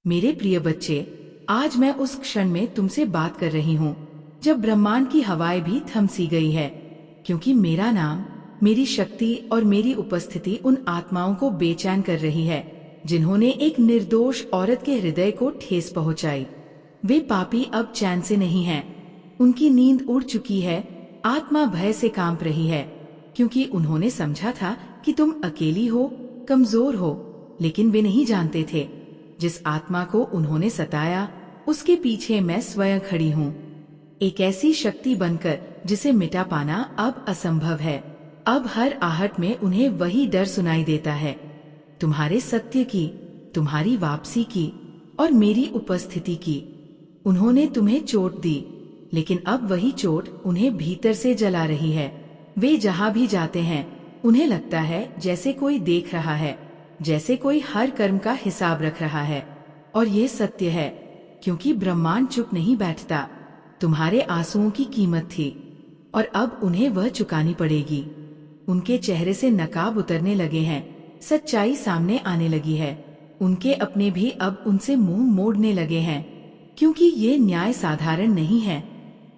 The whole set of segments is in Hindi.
मेरे प्रिय बच्चे, आज मैं उस क्षण में तुमसे बात कर रही हूँ जब ब्रह्मांड की हवाएं भी थम सी गई है, क्योंकि मेरा नाम, मेरी शक्ति और मेरी उपस्थिति उन आत्माओं को बेचैन कर रही है जिन्होंने एक निर्दोष औरत के हृदय को ठेस पहुंचाई। वे पापी अब चैन से नहीं हैं, उनकी नींद उड़ चुकी है, आत्मा भय से कांप रही है, क्योंकि उन्होंने समझा था कि तुम अकेली हो, कमजोर हो, लेकिन वे नहीं जानते थे जिस आत्मा को उन्होंने सताया उसके पीछे मैं स्वयं खड़ी हूँ, एक ऐसी शक्ति बनकर जिसे मिटा पाना अब असंभव है। अब हर आहट में उन्हें वही डर सुनाई देता है, तुम्हारे सत्य की, तुम्हारी वापसी की और मेरी उपस्थिति की। उन्होंने तुम्हें चोट दी, लेकिन अब वही चोट उन्हें भीतर से जला रही है। वे जहाँ भी जाते हैं उन्हें लगता है जैसे कोई देख रहा है, जैसे कोई हर कर्म का हिसाब रख रहा है। और ये सत्य है, क्योंकि ब्रह्मांड चुप नहीं बैठता। तुम्हारे आंसुओं की कीमत थी और अब उन्हें वह चुकानी पड़ेगी। उनके चेहरे से नकाब उतरने लगे हैं, सच्चाई सामने आने लगी है। उनके अपने भी अब उनसे मुंह मोड़ने लगे हैं, क्योंकि ये न्याय साधारण नहीं है।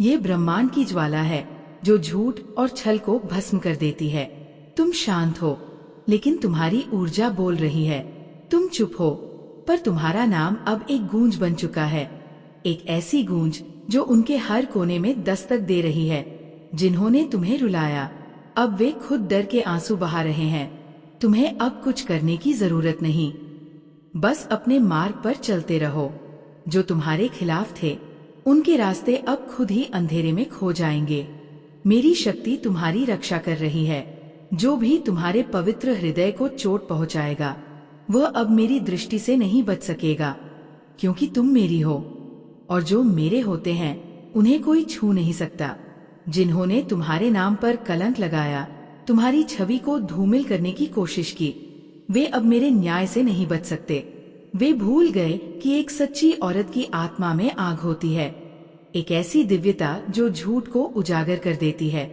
ये ब्रह्मांड की ज्वाला है जो झूठ और छल को भस्म कर देती है। तुम शांत हो, लेकिन तुम्हारी ऊर्जा बोल रही है। तुम चुप हो, पर तुम्हारा नाम अब एक गूंज बन चुका है, एक ऐसी गूंज जो उनके हर कोने में दस्तक दे रही है। जिन्होंने तुम्हें रुलाया, अब वे खुद डर के आंसू बहा रहे हैं। तुम्हें अब कुछ करने की जरूरत नहीं, बस अपने मार्ग पर चलते रहो। जो तुम्हारे खिलाफ थे, उनके रास्ते अब खुद ही अंधेरे में खो जाएंगे। मेरी शक्ति तुम्हारी रक्षा कर रही है। जो भी तुम्हारे पवित्र हृदय को चोट पहुंचाएगा, वह अब मेरी दृष्टि से नहीं बच सकेगा, क्योंकि तुम मेरी हो, और जो मेरे होते हैं उन्हें कोई छू नहीं सकता। जिन्होंने तुम्हारे नाम पर कलंक लगाया, तुम्हारी छवि को धूमिल करने की कोशिश की, वे अब मेरे न्याय से नहीं बच सकते। वे भूल गए कि एक सच्ची औरत की आत्मा में आग होती है, एक ऐसी दिव्यता जो झूठ को उजागर कर देती है।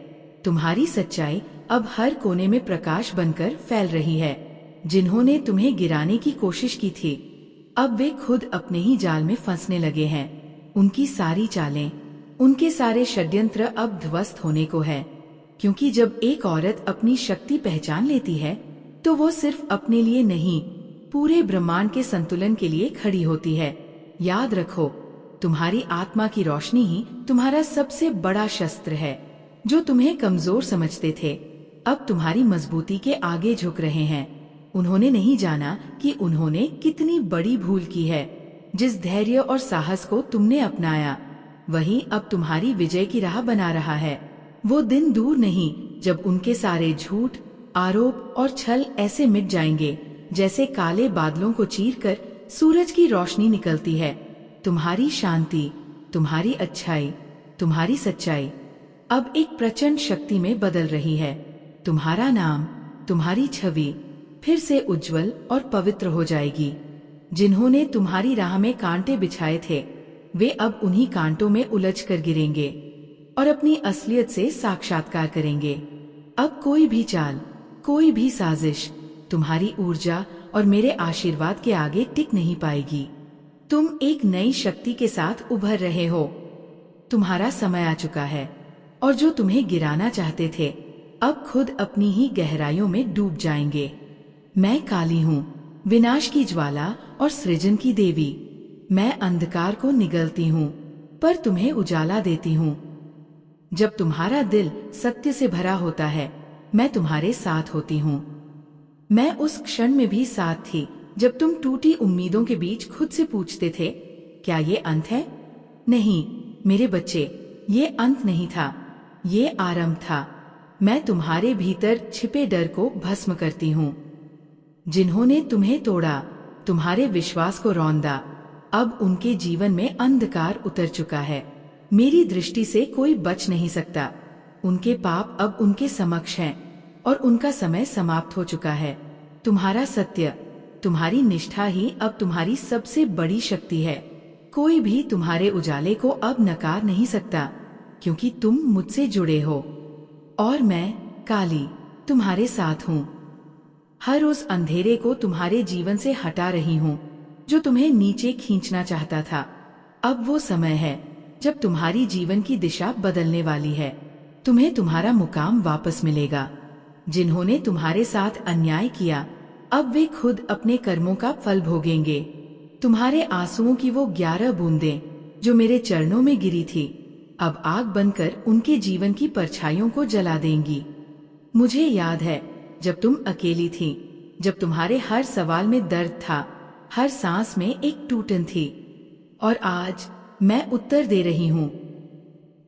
तुम्हारी सच्चाई अब हर कोने में प्रकाश बनकर फैल रही है। जिन्होंने तुम्हें गिराने की कोशिश की थी, अब वे खुद अपने ही जाल में फंसने लगे हैं। उनकी सारी चालें, उनके सारे षड्यंत्र अब ध्वस्त होने को है, क्योंकि जब एक औरत अपनी शक्ति पहचान लेती है तो वो सिर्फ अपने लिए नहीं, पूरे ब्रह्मांड के संतुलन के लिए खड़ी होती है। याद रखो, तुम्हारी आत्मा की रोशनी ही तुम्हारा सबसे बड़ा शस्त्र है। जो तुम्हें कमजोर समझते थे, अब तुम्हारी मजबूती के आगे झुक रहे हैं। उन्होंने नहीं जाना कि उन्होंने कितनी बड़ी भूल की है। जिस धैर्य और साहस को तुमने अपनाया, वही अब तुम्हारी विजय की राह बना रहा है। वो दिन दूर नहीं जब उनके सारे झूठ, आरोप और छल ऐसे मिट जाएंगे जैसे काले बादलों को चीरकर सूरज की रोशनी निकलती है। तुम्हारी शांति, तुम्हारी अच्छाई, तुम्हारी सच्चाई अब एक प्रचंड शक्ति में बदल रही है। तुम्हारा नाम, तुम्हारी छवि फिर से उज्जवल और पवित्र हो जाएगी। जिन्होंने तुम्हारी राह में कांटे बिछाए थे, वे अब उन्हीं कांटों में उलझ कर गिरेंगे और अपनी असलियत से साक्षात्कार करेंगे। अब कोई भी चाल, कोई भी साजिश तुम्हारी ऊर्जा और मेरे आशीर्वाद के आगे टिक नहीं पाएगी। तुम एक नई शक्ति के साथ उभर रहे हो। तुम्हारा समय आ चुका है, और जो तुम्हें गिराना चाहते थे, अब खुद अपनी ही गहराइयों में डूब जाएंगे। मैं काली हूँ, विनाश की ज्वाला और सृजन की देवी। मैं अंधकार को निगलती हूँ, पर तुम्हें उजाला देती हूँ। जब तुम्हारा दिल सत्य से भरा होता है, मैं तुम्हारे साथ होती हूँ। मैं उस क्षण में भी साथ थी जब तुम टूटी उम्मीदों के बीच खुद से पूछते थे, क्या ये अंत है? नहीं मेरे बच्चे, ये अंत नहीं था, ये आरंभ था। मैं तुम्हारे भीतर छिपे डर को भस्म करती हूँ। जिन्होंने तुम्हें तोड़ा, तुम्हारे विश्वास को रौंदा, अब उनके जीवन में अंधकार उतर चुका है। मेरी दृष्टि से कोई बच नहीं सकता। उनके पाप अब उनके समक्ष हैं और उनका समय समाप्त हो चुका है। तुम्हारा सत्य, तुम्हारी निष्ठा ही अब तुम्हारी सबसे बड़ी शक्ति है। कोई भी तुम्हारे उजाले को अब नकार नहीं सकता, क्योंकि तुम मुझसे जुड़े हो और मैं काली तुम्हारे साथ हूँ। हर उस अंधेरे को तुम्हारे जीवन से हटा रही हूँ जो तुम्हें नीचे खींचना चाहता था। अब वो समय है जब तुम्हारी जीवन की दिशा बदलने वाली है। तुम्हें तुम्हारा मुकाम वापस मिलेगा। जिन्होंने तुम्हारे साथ अन्याय किया, अब वे खुद अपने कर्मों का फल भोगेंगे। तुम्हारे आंसुओं की वो 11 बूंदें जो मेरे चरणों में गिरी थी, अब आग बनकर उनके जीवन की परछाइयों को जला देंगी। मुझे याद है जब तुम अकेली थी, जब तुम्हारे हर सवाल में दर्द था, हर सांस में एक टूटन थी, और आज मैं उत्तर दे रही हूँ।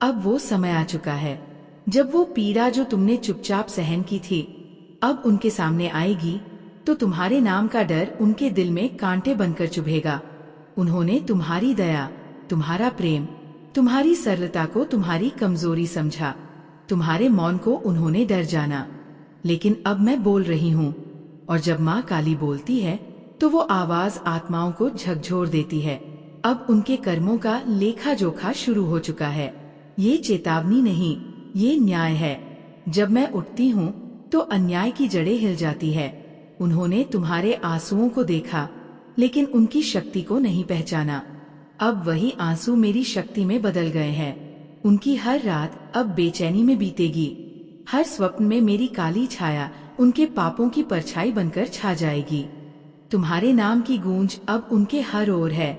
अब वो समय आ चुका है जब वो पीड़ा जो तुमने चुपचाप सहन की थी, अब उनके सामने आएगी, तो तुम्हारे नाम का डर उनके दिल में कांटे बनकर चुभेगा। उन्होंने तुम्हारी दया, तुम्हारा प्रेम, तुम्हारी सरलता को तुम्हारी कमजोरी समझा। तुम्हारे मौन को उन्होंने डर जाना। लेकिन अब मैं बोल रही हूँ, और जब माँ काली बोलती है तो वो आवाज आत्माओं को झकझोर देती है। अब उनके कर्मों का लेखा जोखा शुरू हो चुका है। ये चेतावनी नहीं, ये न्याय है। जब मैं उठती हूँ तो अन्याय की जड़ें हिल जाती है। उन्होंने तुम्हारे आंसुओं को देखा, लेकिन उनकी शक्ति को नहीं पहचाना। अब वही आंसू मेरी शक्ति में बदल गए हैं। उनकी हर रात अब बेचैनी में बीतेगी। हर स्वप्न में मेरी काली छाया उनके पापों की परछाई बनकर छा जाएगी। तुम्हारे नाम की गूंज अब उनके हर ओर है,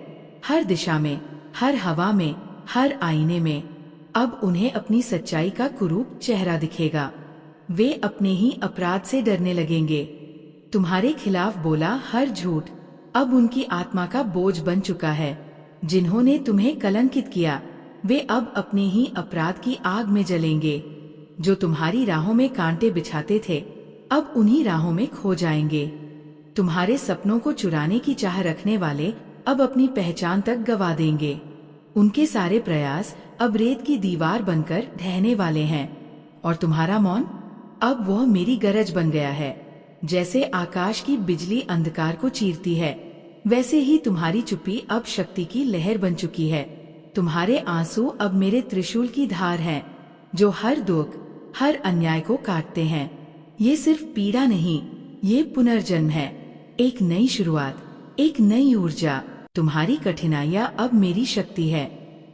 हर दिशा में, हर हवा में, हर आईने में। अब उन्हें अपनी सच्चाई का कुरूप चेहरा दिखेगा। वे अपने ही अपराध से डरने लगेंगे। तुम्हारे खिलाफ बोला हर झूठ अब उनकी आत्मा का बोझ बन चुका है। जिन्होंने तुम्हें कलंकित किया, वे अब अपने ही अपराध की आग में जलेंगे। जो तुम्हारी राहों में कांटे बिछाते थे, अब उन्हीं राहों में खो जाएंगे। तुम्हारे सपनों को चुराने की चाह रखने वाले अब अपनी पहचान तक गवा देंगे। उनके सारे प्रयास अब रेत की दीवार बनकर ढहने वाले हैं, और तुम्हारा मौन अब वह मेरी गरज बन गया है। जैसे आकाश की बिजली अंधकार को चीरती है, वैसे ही तुम्हारी चुप्पी अब शक्ति की लहर बन चुकी है। तुम्हारे आंसू अब मेरे त्रिशूल की धार हैं, जो हर दुख, हर अन्याय को काटते हैं। ये सिर्फ पीड़ा नहीं, ये पुनर्जन्म है, एक नई शुरुआत, एक नई ऊर्जा। तुम्हारी कठिनाइयां अब मेरी शक्ति है।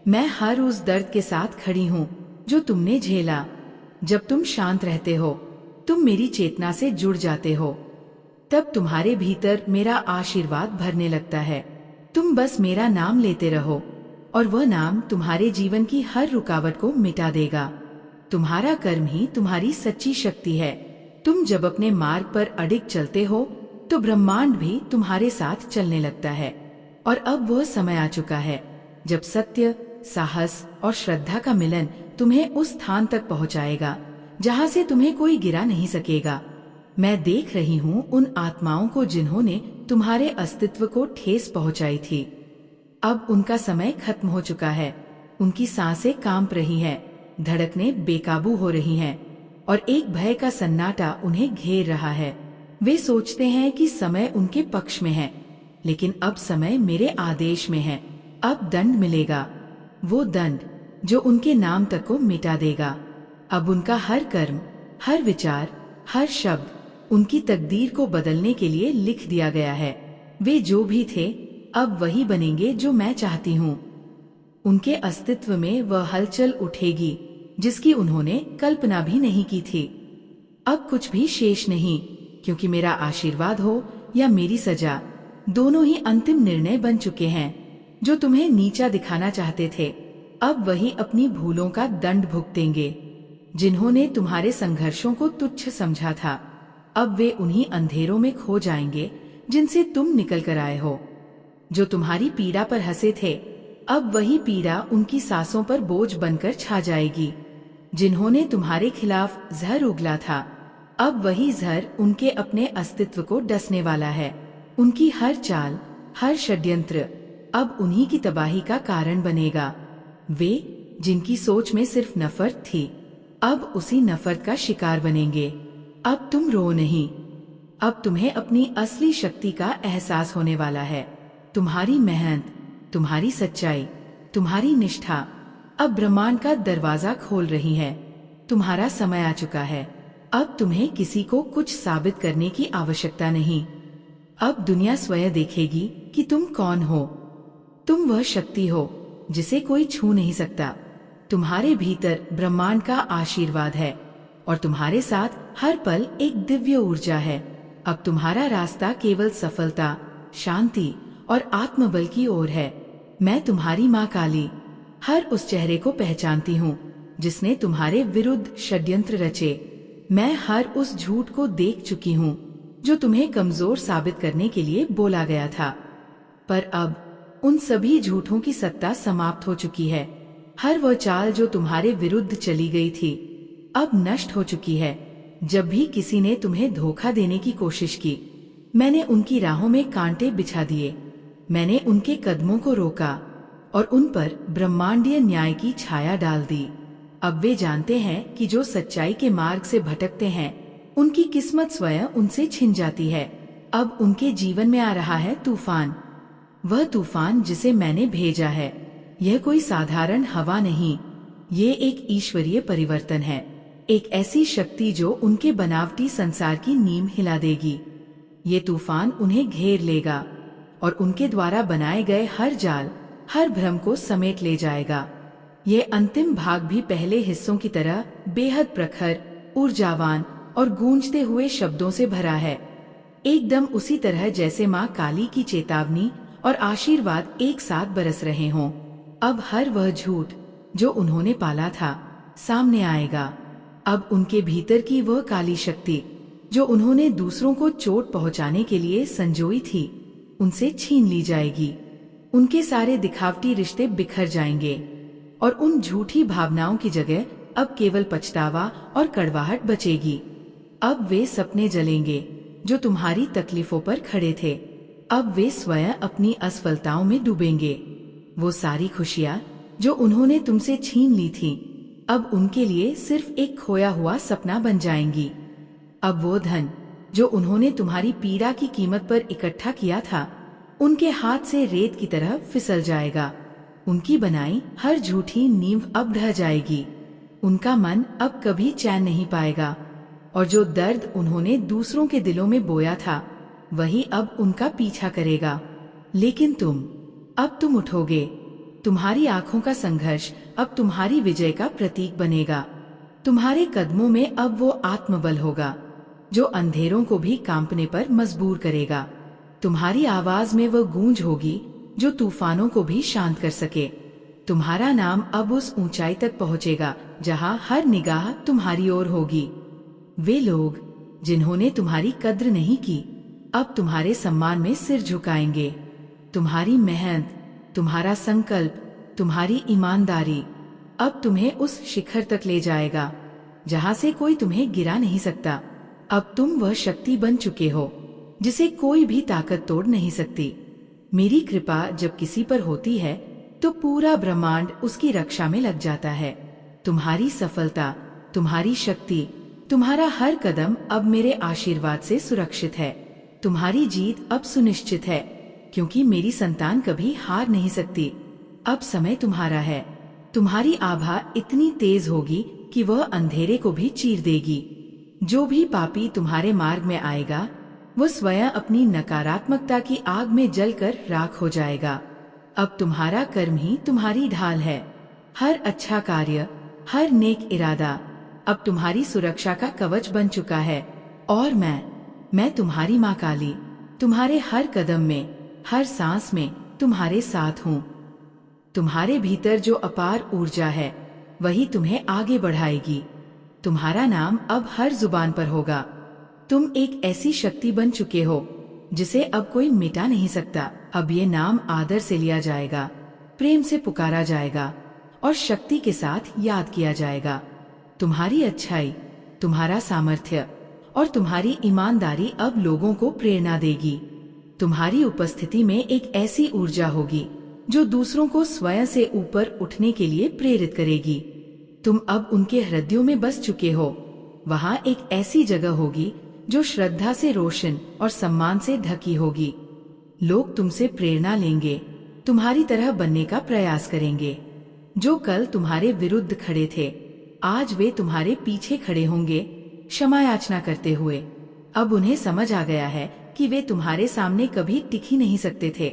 मैं हर उस दर्द के साथ खड़ी हूँ जो तुमने झेला। जब तुम शांत रहते हो, तुम मेरी चेतना से जुड़ जाते हो, तब तुम्हारे भीतर मेरा आशीर्वाद भरने लगता है। तुम बस मेरा नाम लेते रहो, और वह नाम तुम्हारे जीवन की हर रुकावट को मिटा देगा। तुम्हारा कर्म ही तुम्हारी सच्ची शक्ति है। तुम जब अपने मार्ग पर अडिग चलते हो, तो ब्रह्मांड भी तुम्हारे साथ चलने लगता है। और अब वह समय आ चुका है जब सत्य, साहस और श्रद्धा का मिलन तुम्हें उस स्थान तक पहुंचाएगा जहां से तुम्हें कोई गिरा नहीं सकेगा। मैं देख रही हूँ उन आत्माओं को जिन्होंने तुम्हारे अस्तित्व को ठेस पहुंचाई थी। अब उनका समय खत्म हो चुका है। उनकी सांसें कांप रही हैं, धड़कनें बेकाबू हो रही हैं, और एक भय का सन्नाटा उन्हें घेर रहा है। वे सोचते हैं कि समय उनके पक्ष में है, लेकिन अब समय मेरे आदेश में है। अब दंड मिलेगा, वो दंड जो उनके नाम तक को मिटा देगा। अब उनका हर कर्म, हर विचार, हर शब्द उनकी तकदीर को बदलने के लिए लिख दिया गया है। वे जो भी थे, अब वही बनेंगे जो मैं चाहती हूँ। उनके अस्तित्व में वह हलचल उठेगी जिसकी उन्होंने कल्पना भी नहीं की थी। अब कुछ भी शेष नहीं, क्योंकि मेरा आशीर्वाद हो या मेरी सजा, दोनों ही अंतिम निर्णय बन चुके हैं। जो तुम्हें नीचा दिखाना चाहते थे, अब वही अपनी भूलों का दंड भुगतेंगे। जिन्होंने तुम्हारे संघर्षों को तुच्छ समझा था, अब वे उन्हीं अंधेरों में खो जाएंगे जिनसे तुम निकल कर आए हो। जो तुम्हारी पीड़ा पर हंसे थे, अब वही पीड़ा उनकी सांसों पर बोझ बनकर छा जाएगी। जिन्होंने तुम्हारे खिलाफ जहर उगला था, अब वही जहर उनके अपने अस्तित्व को डसने वाला है। उनकी हर चाल, हर षड्यंत्र अब उन्हीं की तबाही का कारण बनेगा। वे जिनकी सोच में सिर्फ नफरत थी, अब उसी नफरत का शिकार बनेंगे। अब तुम रो नहीं, अब तुम्हें अपनी असली शक्ति का एहसास होने वाला है। तुम्हारी मेहनत, तुम्हारी सच्चाई, तुम्हारी निष्ठा अब ब्रह्मांड का दरवाजा खोल रही है। तुम्हारा समय आ चुका है। अब तुम्हें किसी को कुछ साबित करने की आवश्यकता नहीं। अब दुनिया स्वयं देखेगी कि तुम कौन हो। तुम वह शक्ति हो जिसे कोई छू नहीं सकता। तुम्हारे भीतर ब्रह्मांड का आशीर्वाद है और तुम्हारे साथ हर पल एक दिव्य ऊर्जा है। अब तुम्हारा रास्ता केवल सफलता, शांति और आत्मबल की ओर है। मैं तुम्हारी माँ काली हर उस चेहरे को पहचानती हूँ जिसने तुम्हारे विरुद्ध षड्यंत्र रचे। मैं हर उस झूठ को देख चुकी हूँ जो तुम्हें कमजोर साबित करने के लिए बोला गया था, पर अब उन सभी झूठों की सत्ता समाप्त हो चुकी है। हर वह चाल जो तुम्हारे विरुद्ध चली गई थी अब नष्ट हो चुकी है। जब भी किसी ने तुम्हें धोखा देने की कोशिश की, मैंने उनकी राहों में कांटे बिछा दिए। मैंने उनके कदमों को रोका और उन पर ब्रह्मांडीय न्याय की छाया डाल दी। अब वे जानते हैं कि जो सच्चाई के मार्ग से भटकते हैं उनकी किस्मत स्वयं उनसे छिन जाती है। अब उनके जीवन में आ रहा है तूफान, वह तूफान जिसे मैंने भेजा है। यह कोई साधारण हवा नहीं, ये एक ईश्वरीय परिवर्तन है, एक ऐसी शक्ति जो उनके बनावटी संसार की नींव हिला देगी। ये तूफान उन्हें घेर लेगा और उनके द्वारा बनाए गए हर जाल, हर भ्रम को समेट ले जाएगा। ये अंतिम भाग भी पहले हिस्सों की तरह बेहद प्रखर, ऊर्जावान और गूंजते हुए शब्दों से भरा है, एकदम उसी तरह जैसे माँ काली की चेतावनी और आशीर्वाद एक साथ बरस रहे हों। अब हर वह झूठ जो उन्होंने पाला था सामने आएगा। अब उनके भीतर की वह काली शक्ति जो उन्होंने दूसरों को चोट पहुंचाने के लिए संजोई थी, उनसे छीन ली जाएगी। उनके सारे दिखावटी रिश्ते बिखर जाएंगे और उन झूठी भावनाओं की जगह अब केवल पछतावा और कड़वाहट बचेगी। अब वे सपने जलेंगे जो तुम्हारी तकलीफों पर खड़े थे, अब वे स्वयं अपनी असफलताओं में डूबेंगे। वो सारी खुशियाँ जो उन्होंने तुमसे छीन ली थी अब उनके लिए सिर्फ एक खोया हुआ सपना बन जाएंगी। अब वो धन जो उन्होंने तुम्हारी पीड़ा की कीमत पर इकट्ठा किया था उनके हाथ से रेत की तरह फिसल जाएगा। उनकी बनाई हर झूठी नींव अब ढह जाएगी। उनका मन अब कभी चैन नहीं पाएगा और जो दर्द उन्होंने दूसरों के दिलों में बोया था वही अब उनका पीछा करेगा। लेकिन अब तुम उठोगे। तुम्हारी आंखों का संघर्ष अब तुम्हारी विजय का प्रतीक बनेगा। तुम्हारे कदमों में अब वो आत्मबल होगा जो अंधेरों को भी कांपने पर मजबूर करेगा। तुम्हारी आवाज में वो गूंज होगी जो तूफानों को भी शांत कर सके। तुम्हारा नाम अब उस ऊंचाई तक पहुंचेगा जहां हर निगाह तुम्हारी ओर होगी। वे लोग जिन्होंने तुम्हारी कद्र नहीं की अब तुम्हारे सम्मान में सिर झुकाएंगे। तुम्हारी मेहनत, तुम्हारा संकल्प, तुम्हारी ईमानदारी अब तुम्हें उस शिखर तक ले जाएगा जहां से कोई तुम्हें गिरा नहीं सकता। अब तुम वह शक्ति बन चुके हो जिसे कोई भी ताकत तोड़ नहीं सकती। मेरी कृपा जब किसी पर होती है तो पूरा ब्रह्मांड उसकी रक्षा में लग जाता है। तुम्हारी सफलता, तुम्हारी शक्ति, तुम्हारा हर कदम अब मेरे आशीर्वाद से सुरक्षित है। तुम्हारी जीत अब सुनिश्चित है क्योंकि मेरी संतान कभी हार नहीं सकती। अब समय तुम्हारा है। तुम्हारी आभा इतनी तेज होगी कि वह अंधेरे को भी चीर देगी। जो भी पापी तुम्हारे मार्ग में आएगा वो स्वयं अपनी नकारात्मकता की आग में जलकर राख हो जाएगा। अब तुम्हारा कर्म ही तुम्हारी ढाल है। हर अच्छा कार्य, हर नेक इरादा अब तुम्हारी सुरक्षा का कवच बन चुका है। और मैं तुम्हारी माँ काली तुम्हारे हर कदम में, हर सांस में तुम्हारे साथ हूँ। तुम्हारे भीतर जो अपार ऊर्जा है वही तुम्हें आगे बढ़ाएगी। तुम्हारा नाम अब हर जुबान पर होगा। तुम एक ऐसी शक्ति बन चुके हो जिसे अब कोई मिटा नहीं सकता। अब ये नाम आदर से लिया जाएगा, प्रेम से पुकारा जाएगा और शक्ति के साथ याद किया जाएगा। तुम्हारी अच्छाई, तुम्हारा सामर्थ्य और तुम्हारी ईमानदारी अब लोगों को प्रेरणा देगी। तुम्हारी उपस्थिति में एक ऐसी ऊर्जा होगी जो दूसरों को स्वयं से ऊपर उठने के लिए प्रेरित करेगी। तुम अब उनके हृदयों में बस चुके हो। वहाँ एक ऐसी जगह होगी जो श्रद्धा से रोशन और सम्मान से ढकी होगी। लोग तुमसे प्रेरणा लेंगे, तुम्हारी तरह बनने का प्रयास करेंगे। जो कल तुम्हारे विरुद्ध खड़े थे आज वे तुम्हारे पीछे खड़े होंगे क्षमा याचना करते हुए। अब उन्हें समझ आ गया है कि वे तुम्हारे सामने कभी टिक ही नहीं सकते थे।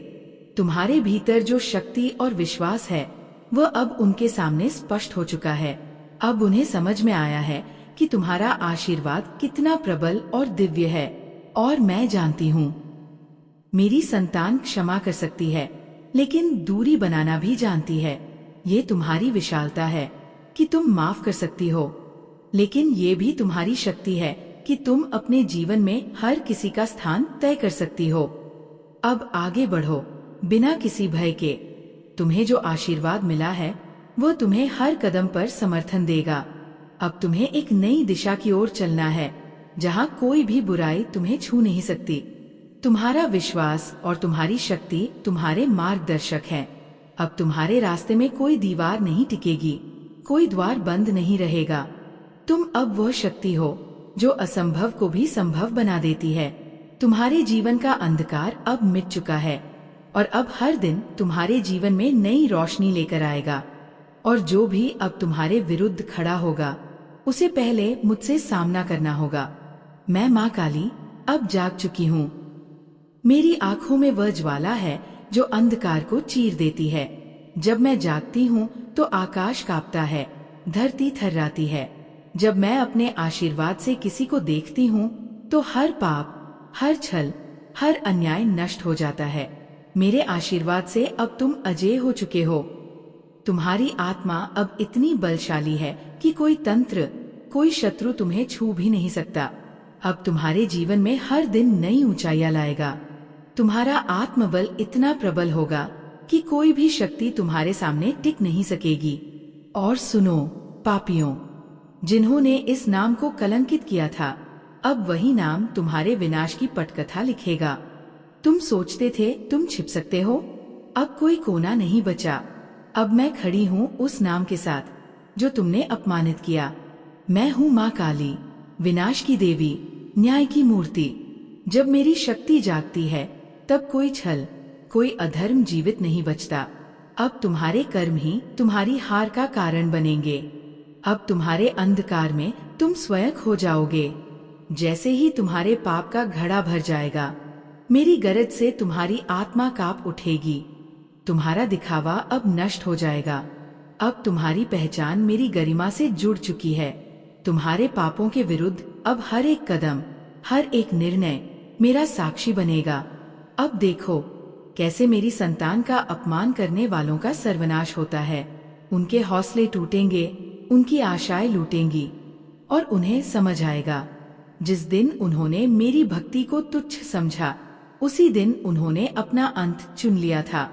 तुम्हारे भीतर जो शक्ति और विश्वास है वह अब उनके सामने स्पष्ट हो चुका है। अब उन्हें समझ में आया है कि तुम्हारा आशीर्वाद कितना प्रबल और दिव्य है। और मैं जानती हूँ मेरी संतान क्षमा कर सकती है, लेकिन दूरी बनाना भी जानती है। ये तुम्हारी विशालता है कि तुम माफ कर सकती हो, लेकिन ये भी तुम्हारी शक्ति है कि तुम अपने जीवन में हर किसी का स्थान तय कर सकती हो। अब आगे बढ़ो बिना किसी भय के। तुम्हें जो आशीर्वाद मिला है वो तुम्हें हर कदम पर समर्थन देगा। अब तुम्हें एक नई दिशा की ओर चलना है जहाँ कोई भी बुराई तुम्हें छू नहीं सकती। तुम्हारा विश्वास और तुम्हारी शक्ति तुम्हारे मार्गदर्शक हैं। अब तुम्हारे रास्ते में कोई दीवार नहीं टिकेगी, कोई द्वार बंद नहीं रहेगा। तुम अब वह शक्ति हो जो असंभव को भी संभव बना देती है। तुम्हारे जीवन का अंधकार अब मिट चुका है और अब हर दिन तुम्हारे जीवन में नई रोशनी लेकर आएगा। और जो भी अब तुम्हारे विरुद्ध खड़ा होगा उसे पहले मुझसे सामना करना होगा। मैं माँ काली अब जाग चुकी हूँ। मेरी आंखों में वह ज्वाला है जो अंधकार को चीर देती है। जब मैं जागती हूँ तो आकाश कांपता है, धरती थर्राती है। जब मैं अपने आशीर्वाद से किसी को देखती हूँ तो हर पाप, हर छल, हर अन्याय नष्ट हो जाता है। मेरे आशीर्वाद से अब तुम अजेय हो चुके हो। तुम्हारी आत्मा अब इतनी बलशाली है कि कोई तंत्र, कोई शत्रु तुम्हें छू भी नहीं सकता। अब तुम्हारे जीवन में हर दिन नई ऊंचाइयां लाएगा। तुम्हारा आत्मबल इतना प्रबल होगा कि कोई भी शक्ति तुम्हारे सामने टिक नहीं सकेगी। और सुनो पापियों, जिन्होंने इस नाम को कलंकित किया था, अब वही नाम तुम्हारे विनाश की पटकथा लिखेगा। तुम सोचते थे तुम छिप सकते हो, अब कोई कोना नहीं बचा। अब मैं खड़ी हूँ उस नाम के साथ जो तुमने अपमानित किया। मैं हूँ माँ काली, विनाश की देवी, न्याय की मूर्ति। जब मेरी शक्ति जागती है तब कोई छल, कोई अधर्म जीवित नहीं बचता। अब तुम्हारे कर्म ही तुम्हारी हार का कारण बनेंगे। अब तुम्हारे अंधकार में तुम स्वयं खो जाओगे। जैसे ही तुम्हारे पाप का घड़ा भर जाएगा, मेरी गरज से तुम्हारी आत्मा कांप उठेगी। तुम्हारा दिखावा अब नष्ट हो जाएगा। अब तुम्हारी पहचान मेरी गरिमा से जुड़ चुकी है। तुम्हारे पापों के विरुद्ध अब हर एक कदम, हर एक निर्णय मेरा साक्षी बनेगा। अब देखो कैसे मेरी संतान का अपमान करने वालों का सर्वनाश होता है। उनके हौसले टूटेंगे, उनकी आशाएं लूटेंगी और उन्हें समझ आएगा जिस दिन उन्होंने मेरी भक्ति को तुच्छ समझा, उसी दिन उन्होंने अपना अंत चुन लिया था।